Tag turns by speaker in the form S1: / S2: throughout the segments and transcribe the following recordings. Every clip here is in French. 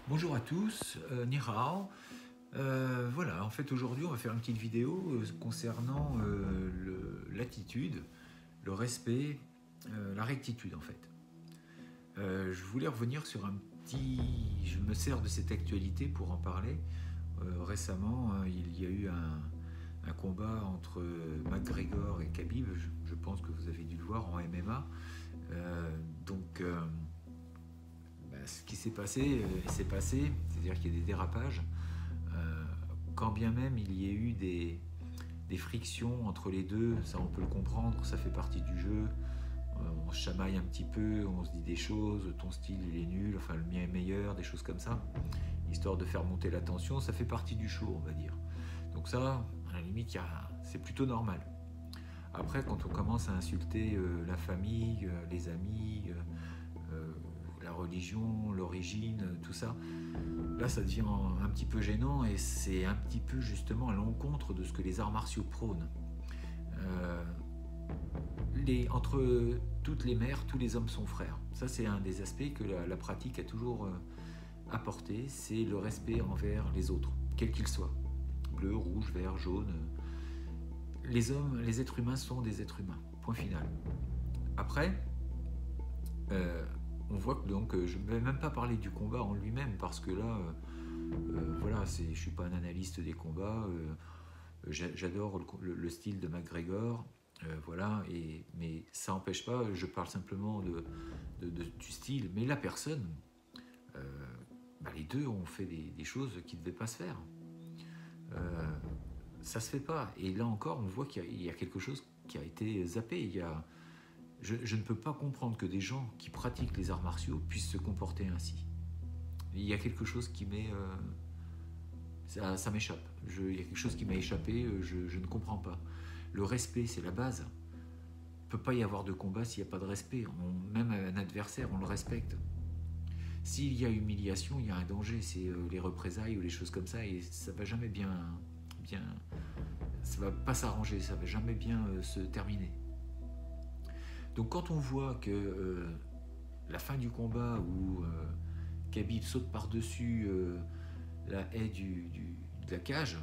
S1: Bonjour à tous, Ni hao. Voilà, en fait aujourd'hui on va faire une petite vidéo concernant l'attitude, le respect, la rectitude en fait. Je voulais revenir sur un petit... Je me sers de cette actualité pour en parler. Récemment, il y a eu un combat entre McGregor et Khabib, je pense que vous avez dû le voir en MMA. Donc ce qui s'est passé, c'est-à-dire qu'il y a des dérapages. Euh, Quand bien même il y ait eu des frictions entre les deux, ça on peut le comprendre, ça fait partie du jeu. On se chamaille un petit peu, on se dit des choses, ton style il est nul, enfin le mien est meilleur, des choses comme ça, histoire de faire monter la tension, ça fait partie du show, on va dire. Donc ça, à la limite, c'est plutôt normal. Après, quand on commence à insulter la famille, les amis, euh, la religion, l'origine, tout ça, là ça devient un petit peu gênant et c'est un petit peu justement à l'encontre de ce que les arts martiaux prônent. Euh, Entre toutes les mères, tous les hommes sont frères. Ça c'est un des aspects que la pratique a toujours apporté, c'est le respect envers les autres, quels qu'ils soient. Bleu, rouge, vert, jaune. Les hommes, les êtres humains sont des êtres humains. Point final. Après, euh, on voit que donc je ne vais même pas parler du combat en lui-même parce que là, voilà, je ne suis pas un analyste des combats. J'adore le style de McGregor, voilà, mais ça n'empêche pas, je parle simplement du style, mais la personne, euh, les deux ont fait des choses qui ne devaient pas se faire. Euh, Ça se fait pas. Et là encore, on voit qu'il y a quelque chose qui a été zappé. Je ne peux pas comprendre que des gens qui pratiquent les arts martiaux puissent se comporter ainsi. Il y a quelque chose qui m'est... ça m'échappe. Il y a quelque chose qui m'a échappé, je ne comprends pas. Le respect, c'est la base. Il ne peut pas y avoir de combat s'il n'y a pas de respect. Même un adversaire, on le respecte. S'il y a humiliation, il y a un danger, c'est les représailles ou les choses comme ça, et ça ne va jamais bien, ça ne va pas s'arranger, ça ne va jamais bien se terminer. Donc quand on voit que la fin du combat où Khabib saute par-dessus la haie de la cage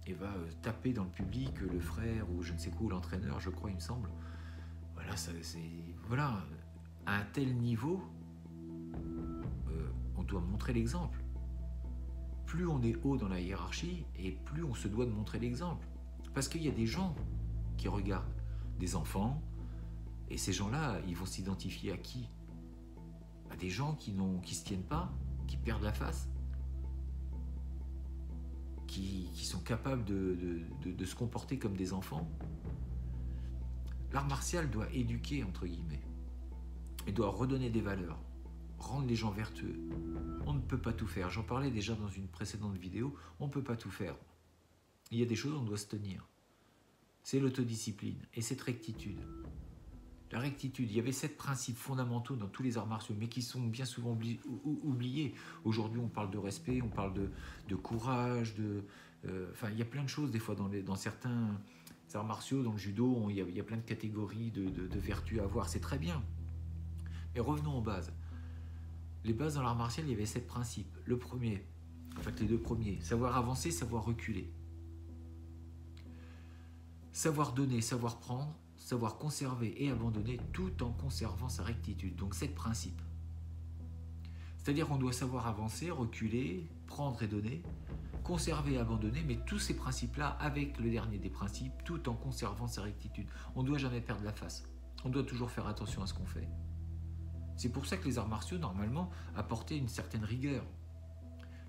S1: et va taper dans le public le frère ou je ne sais quoi, l'entraîneur, je crois, il me semble. Voilà, voilà, à un tel niveau, on doit montrer l'exemple. Plus on est haut dans la hiérarchie et plus on se doit de montrer l'exemple. Parce qu'il y a des gens qui regardent, des enfants, et ces gens-là, ils vont s'identifier à qui? À des gens qui ne se tiennent pas, qui perdent la face, qui sont capables de se comporter comme des enfants. L'art martial doit éduquer, entre guillemets. Il doit redonner des valeurs, rendre les gens vertueux. On ne peut pas tout faire. J'en parlais déjà dans une précédente vidéo. On ne peut pas tout faire. Il y a des choses où on doit se tenir. C'est l'autodiscipline et cette rectitude. La rectitude, il y avait 7 principes fondamentaux dans tous les arts martiaux, mais qui sont bien souvent oubliés. Aujourd'hui, on parle de respect, on parle de courage, il y a plein de choses des fois dans certains arts martiaux, dans le judo, il y a plein de catégories de vertus à avoir. C'est très bien. Mais revenons aux bases. Les bases dans l'art martial, il y avait 7 principes. Le premier, en fait les deux premiers, savoir avancer, savoir reculer. Savoir donner, savoir prendre, savoir conserver et abandonner tout en conservant sa rectitude. Donc 7 principes. C'est-à-dire qu'on doit savoir avancer, reculer, prendre et donner, conserver et abandonner, mais tous ces principes-là avec le dernier des principes, tout en conservant sa rectitude. On ne doit jamais perdre la face. On doit toujours faire attention à ce qu'on fait. C'est pour ça que les arts martiaux, normalement, apportaient une certaine rigueur.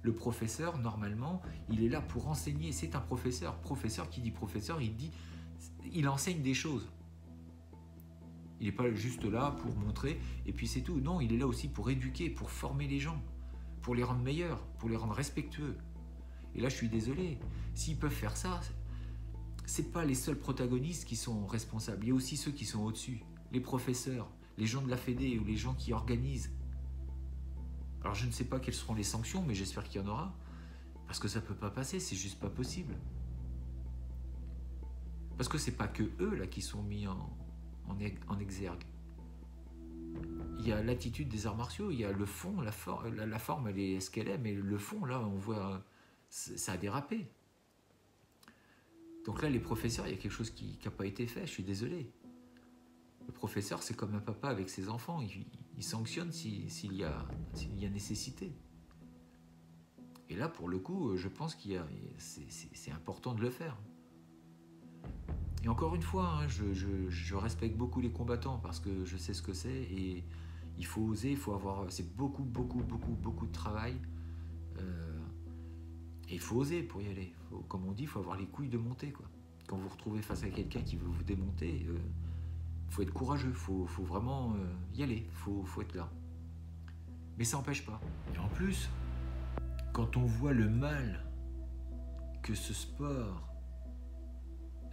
S1: Le professeur, normalement, il est là pour enseigner. C'est un professeur. Professeur, qui dit professeur, il enseigne des choses. Il n'est pas juste là pour montrer et puis c'est tout. Non, il est là aussi pour éduquer, pour former les gens, pour les rendre meilleurs, pour les rendre respectueux. Et là, je suis désolé. S'ils peuvent faire ça, c'est pas les seuls protagonistes qui sont responsables. Il y a aussi ceux qui sont au-dessus. Les professeurs, les gens de la Fédé ou les gens qui organisent. Alors je ne sais pas quelles seront les sanctions, mais j'espère qu'il y en aura. Parce que ça ne peut pas passer, c'est juste pas possible. Parce que c'est pas que eux là qui sont mis en exergue. il y a l'attitude des arts martiaux, il y a le fond, la forme elle est ce qu'elle est, mais le fond, là, on voit, ça a dérapé. Donc là, les professeurs, il y a quelque chose qui n'a pas été fait, je suis désolé. Le professeur, c'est comme un papa avec ses enfants, il sanctionne s'il y a nécessité. Et là, pour le coup, je pense c'est important de le faire. Et encore une fois, hein, je respecte beaucoup les combattants parce que je sais ce que c'est et il faut oser, il faut avoir, c'est beaucoup de travail et il faut oser pour y aller. Comme on dit, il faut avoir les couilles de monter, quoi. Quand vous vous retrouvez face à quelqu'un qui veut vous démonter, faut être courageux, faut vraiment y aller, faut être là. Mais ça n'empêche pas. Et en plus, quand on voit le mal que ce sport,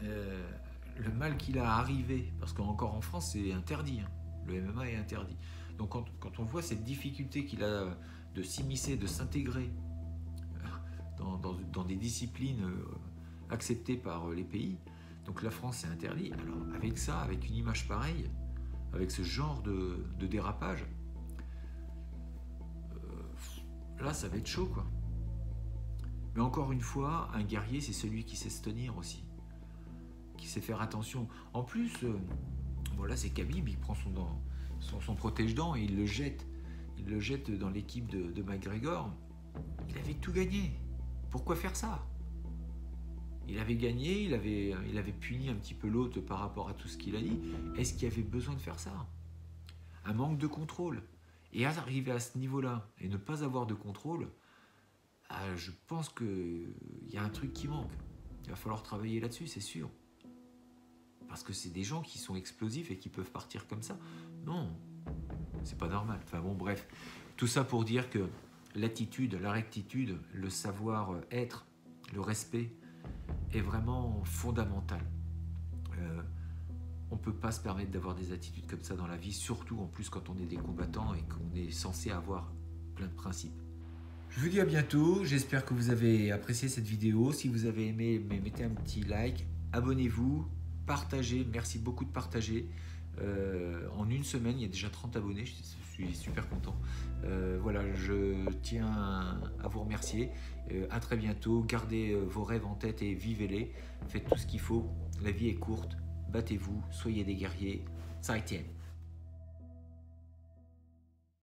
S1: le mal qu'il a arrivé, parce qu'encore en France c'est interdit, hein, le MMA est interdit. Donc quand on voit cette difficulté qu'il a de s'immiscer, de s'intégrer dans des disciplines acceptées par les pays, donc la France c'est interdit, alors avec ça, avec une image pareille, avec ce genre de dérapage, là ça va être chaud, quoi. Mais encore une fois, un guerrier c'est celui qui sait se tenir aussi, qui sait faire attention. En plus, voilà, c'est Khabib, il prend son protège-dents et il le jette dans l'équipe de McGregor. Il avait tout gagné. Pourquoi faire ça? Il avait gagné, il avait puni un petit peu l'autre par rapport à tout ce qu'il a dit. Est-ce qu'il y avait besoin de faire ça? Un manque de contrôle. Et arriver à ce niveau-là et ne pas avoir de contrôle, je pense qu'il y a un truc qui manque. Il va falloir travailler là-dessus, c'est sûr. Parce que c'est des gens qui sont explosifs et qui peuvent partir comme ça. Non, c'est pas normal. Enfin bon, bref. Tout ça pour dire que l'attitude, la rectitude, le savoir-être, le respect est vraiment fondamental. On ne peut pas se permettre d'avoir des attitudes comme ça dans la vie, surtout en plus quand on est des combattants et qu'on est censé avoir plein de principes. Je vous dis à bientôt, j'espère que vous avez apprécié cette vidéo. Si vous avez aimé, mettez un petit like, abonnez-vous, partagez, merci beaucoup de partager. En une semaine, il y a déjà 30 abonnés, je suis super content. Voilà, je tiens à vous remercier. À très bientôt, gardez vos rêves en tête et vivez-les. Faites tout ce qu'il faut, la vie est courte, battez-vous, soyez des guerriers. Ça